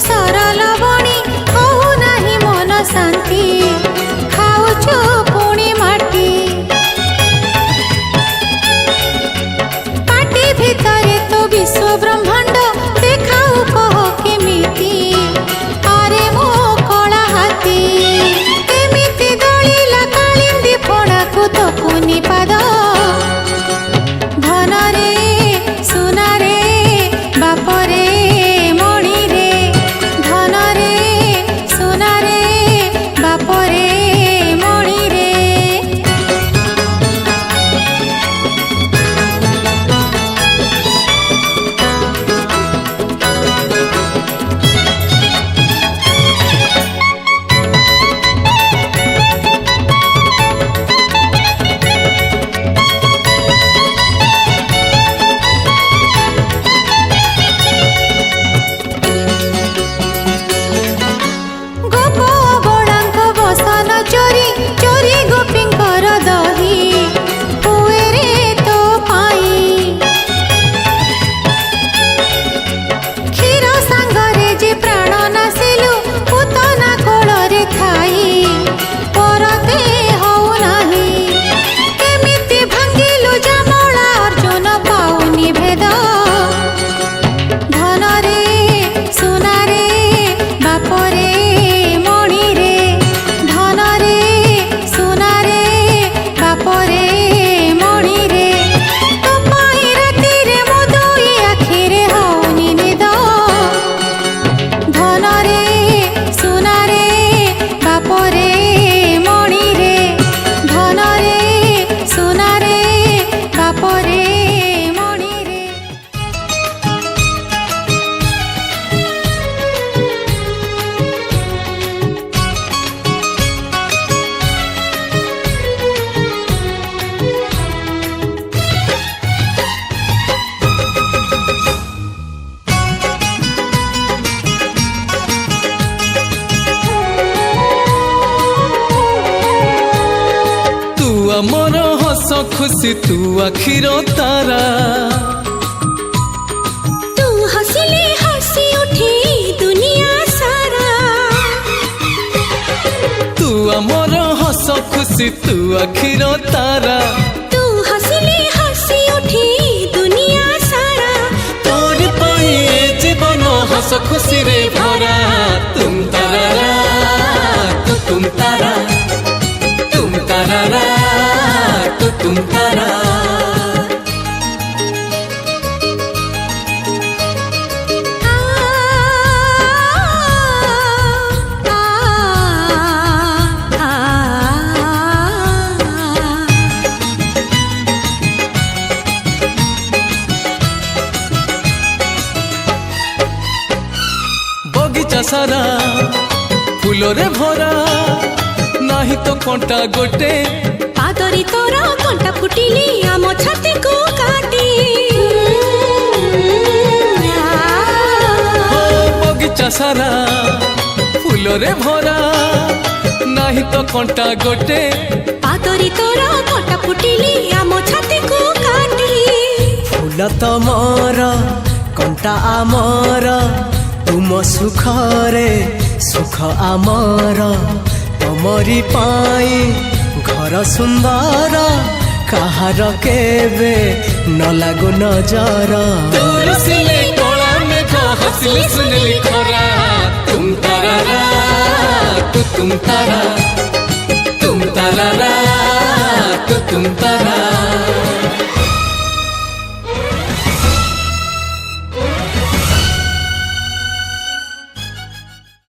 सरल बणी हो नाही मन शांति खाऊछु पुणी माटी पाटी भितरे तो विश्व ब्रह्मांड देखाऊ कह केमिति अरे मो कला हाथी केमिति दलिला कालिंदी फड़ाकू तो पुनि पाद धन रे सुना रे बाप रे मणि रे धन रे सुना रे बाप रे मणि रे गोप बड़ांक बसन चोरी चोरी गोपींकर दही हुए रे तो पाई क्षीर सांगरे जे प्राण नासिलु पूतना कोଳରେ ଥାଇ परते हऊ नाही केमिति भांगिलु जामळा अर्जुन पाउनी भेद धन रे सुना रे बाप रे मणि रे धन रे सुना रे बाप रे मणि रे तो पाई राति रे मो दुई आखिरे हऊनी निद धन रे सुना रे बाप रे मणि रे धन रे सुना रे बाप रे मणि रे तू अमर हस खुशी तू आखिर तारा तू हसिले हसी उठे दुनिया सारा तू अमर हस खुशी तू आखिर तारा तू हसिले हसी उठे दुनिया सारा तोर पाई ए जीवन हस खुशी रे भरा तुम तारा तू तुम तारा तुम तारा तू तुम तारा बगीचा सारा फूलरे भरा नाही तो कंटा गोटे पादरी तोरा कंटा फुटिली आम छाती को काटी हो बगीचा सारा फूलरे भरा नाही तो कंटा गोटे पादरी तोरा कंटा फुटिली आम छाती को काटी फूल तमर कंटा आमर तुम सुखरे सुख आमर तमरी पाई घर सुंदर काहार केबे न लागु नजर तोर सिले कोला में हंसली सुनली खरा तुम तारा तू तुम तारा तुम तारा तू तुम तारा